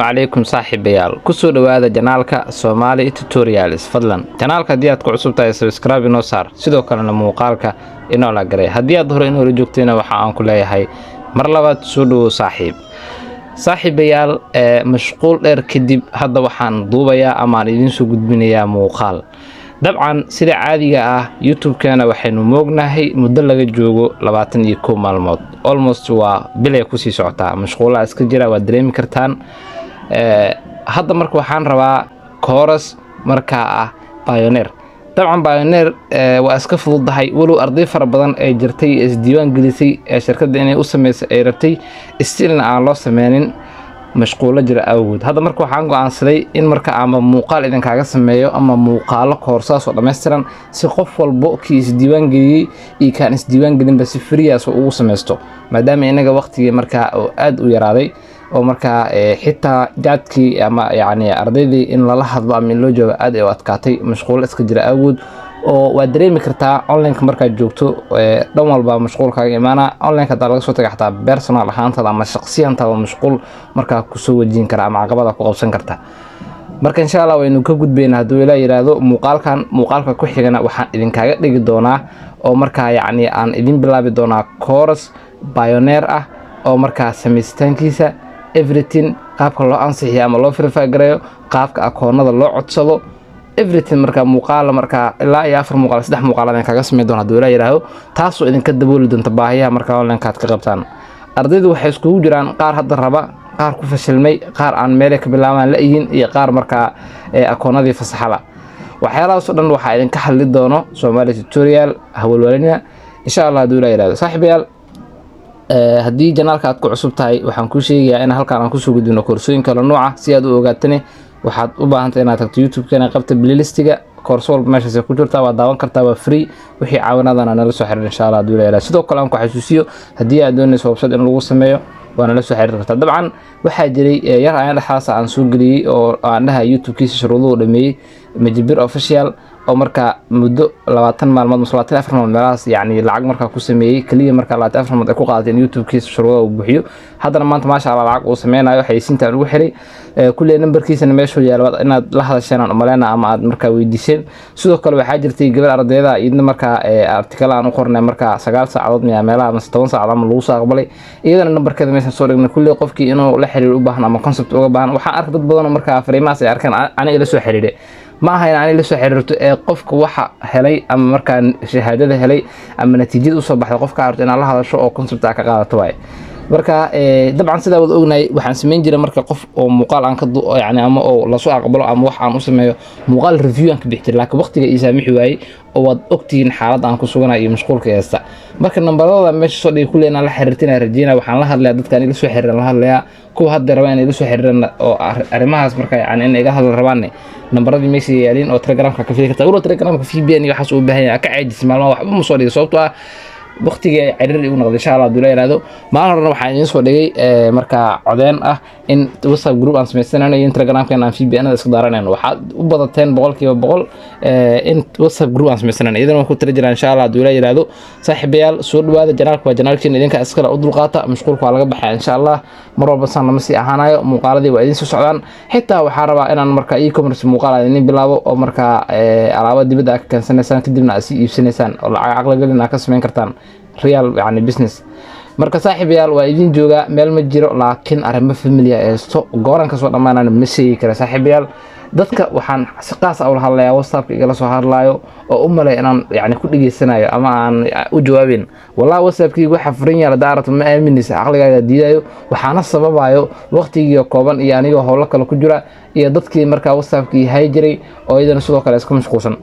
عليكم صاحبيال كسو دواada janaalka Somali Tutorials fadlan janaalka hadii aad ku cusub tahay subscribe inoo saar sidoo kalena muuqaalka inoo la garay hadii aad hore inoo joogtayna waxa aan ku leeyahay mar labaad soo dhaw saaxiibayaal mashquul dheer kadib hadda waxaan duubayaa ama idin soo gudbinayaa muuqaal dabcan sida caadiga ah YouTube-kana waxaynu moognahay muddo laga joogo 21 maalmood almost waa bilay ku sii socotaa mashquulaha iska jira waa dareemi kartaan hadda marka waxaan rabaa chorus marka ah Pioneer dabcan Pioneer waa iska fududahay walow arday fara badan ay jirtay isdiiwaan gelisay shirkadda inay u sameeyso ay rabtay istilna aan loo sameeynin mashquulo jira awgood hadda marka waxaan go'aansaday in marka ama muuqaal idin kaaga sameeyo ama muuqaalo koorsaas oo dhameystiran si qof walba ki isdiiwaan geliyay iyo kan isdiiwaan gelin ba si free ah ugu sameysto maadaama inaga waqtiga marka oo aad u yaraaday oo marka xitaa jaadkii ama yaani ardaydii in la hadlo ama loo joogo aad ay u adkaatay mashquul iska jira awgood oo waa dareemi kartaa online marka joogto dhan walba mashquulkaaga imaana online ka laga soo tagay xataa personal ahaantada ama shakhsiyantada mashquul marka ku soo wajin kara ama caqabada ku qabsan karta marka insha Allah waynu ka gudbeynaa haduu ilaa yiraahdo muuqaalka ku xigana waxaan idin kaaga dhigi doonaa oo marka yaani aan idin bilaabi doonaa course Pioneer ah oo marka sameystankiisa everything qaabka loo ansixiyo ama loo verify gareeyo qaabka akoonada loo codsado everything marka muuqaal marka ilaa iyo 4 muuqaal 3 muuqaal aan kaga sameey doona haduu ilaa yiraahdo taas oo idin ka dabooli doonta baahiyaha marka online ka qabtaan ardaydu waxay isku jiraan qaar hadda raba qaar ku fashilmay qaar aan meel ka bilaabaan la yihiin iyo qaar marka akoonadii fasaxala waxyaalahaas oo dhan waxa idin ka xalli doono Somali Tutorial hawlwalina insha Allah haduu ilaa yiraahdo saaxiibayaal hadii janaalka aad ku cusub tahay waxaan ku sheegayaa in halkaan aan ku soo gudbino koorsooyin kala nooc ah si aad u ogaatane waxaad u baahan tahay inaad tagto YouTube-kana qabta playlistiga koorso walba meeshaas ku jirta waa daawan kartaa waa free wixii caawinaadana nala soo xiriir insha Allah haduu ilaa sidoo kale aan ku xasuusiyo hadii aad doonayso website in lagu sameeyo waana la soo xiriir kartaa dabcan waxa jiray yar aan dhaxaas aan soo galiyay oo aan dhahay YouTube-kiisa shuruudo dhameeyay Majibir official oo marka muddo 20 maalmood ama 24 maalmood meelaas yaani lacag marka ku sameeyay kaliya marka 24 maalmood ay ku qaadatay YouTube-kiisa shuruudo uu buuxiyo haddana maanta ma sha Allah lacag uu sameeynayo xayeysiinta ugu xiray kullee numberkiisana meesha yaalo inaad la hadasheen aan umaleena ama aad marka weydiiseen sidoo kale waxa jirtay gabar ardayda idin marka article aan u qornay marka 9 saacadood meelaha ama 10 saacadood ama lagu soo aqbalay iyadana numberkeeda meesha soo dhignay kullee qofkii inuu la xiriir u baahan ama concept uga baahan waxa ark dad badan marka fariimaas ay arkeen aniga la soo xiriiray ma aha inaan la soo xiriirto qofka waxa helay ama marka shahaadada helay ama natiijada u soo baxday qofka arto in la hadasho oo concept ka qaadato way marka dabcan sida wada ognaay waxaan sameyn jiray marka qof oo muuqaal aan ka yaani ama oo la soo aqbalo ama wax aan u sameeyo muuqaal review aan ka bixi laakiin waqtiga ii saamixi waayay oo wad ogtiin xaalad aan ku suganahay mashquulka heesta marka nambarada meesha soo dhigay kuleena la xiriirtina rajina waxaan la hadlayaa dadkan ila soo xiriiran la hadlayaa kuwa hadda rabaan ila soo xiriiran oo arimahaas marka yaani in iga hadal rabaan nambaradii meesha yaalin oo Telegram-ka ka fiirta oo Telegram-ka VPN iyo waxaas u baahan yahay ka caajis maalmo waxba ma soo dhigay sababtoo ah waqtiga ciriir igu noqday insha Allah haduu leeyahay maalin horena waxaan idin soo dhigay marka codeen ah in WhatsApp group aan sameysanayo in Telegram-ka aan VPN iska daaranayn waxa u badateen 100% in WhatsApp group aan sameysanayo idan ku tiri jiraan insha Allah haduu leeyahay saaxiibayaal soo dhawaada janaalka waa janaalkiina idinka iskala u dulqaata mashquulka waa laga baxay insha Allah mar walba san lama sii ahaanayo muuqaaladii waa idin soo socdaan xitaa waxa rabaa inaan marka e-commerce muuqaal idin bilaabo oo marka alaabo dibadda ka keensanaysan kadibna aad si iibsanaysaan oo lacag aqal galina ka sameyn kartaan real yani business marka saaxiibayaal waa idin jooga meel ma jiro laakiin arimo familiar ee gooran ka soo dhamaanana ma sheegi kara saaxiibayaal dadka waxaan si qaas ah u hadlayaa WhatsApp-ka igala soo hadlaayo oo u malay inaan yani ku dhigeysanayo ama aan u jawaabin wallahi WhatsApp-kii waxa furan yahay daaratu ma aaminaysa aqligaaga diidayo waxaana sababayo waqtigii kooban iyo aniga hawlo kale ku jira iyo dadkii marka WhatsApp-kii hay jiray oo idin sidoo kale iska mashquulsan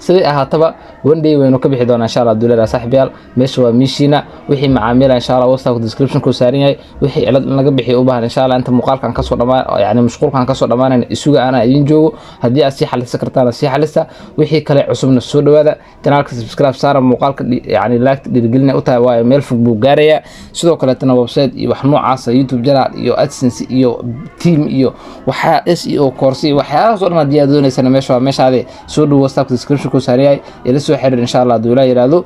sidii ahaataba one day waynu ka bixi doonaa insha Allah duulada saaxiibayaal meesha waa miishina wixii macaamiil insha Allah WhatsApp description ku saaran yahay wixii cilad in laga bixiyo u baahan insha Allah inta muuqaalkan ka soo dhamaan yaani mashquulkan ka soo dhamaanayna isuga ana idin joogo hadii aad si xalisa kartaan si xalisa wixii kale cusubna soo dhawaada janaalka subscribe saara muuqaalka yaani like dhiirigelina u tahay waa meel fog buu gaaraya sidoo kale tan website iyo wax noocaas YouTube channel iyo AdSense iyo team iyo waxa SEO course waxyaalahaas oo dhan diyaar doonaysan meeshaade soo dhaw WhatsApp description ku saariyay ila soo xiriir insha Allah haduu la yiraahdo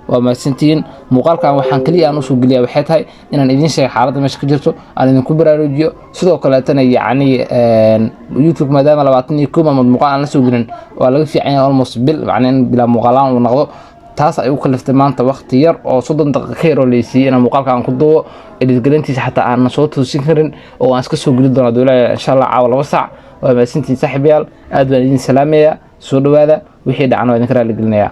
وما سنتين مقالك waxaan kaliya aan u soo geliyaa waxay tahay inaan idin sheego xaaladda meesha ka jirto aan idin ku baraarujiyo sidoo kale tan yani YouTube maadaama 21 maalmood muuqaal aan la soo gelin waa laga fiican yahay almost bil macnaan bila muuqaalaan uu noqdo taas ay u kaliftay maanta waqti yar oo 30 daqiiqo ka yar oo leeysiin inaan muuqaalka aan ku duubo editgalintiisa xataa aan soo toosin karin oo aan iska soo geli doono doolaa insha Allah caawa 2 saac waa ma sintiin saaxiibayaal aad baan idin salaamayaa soo dhawaada wixii dhacna waa idin kala gelinayaa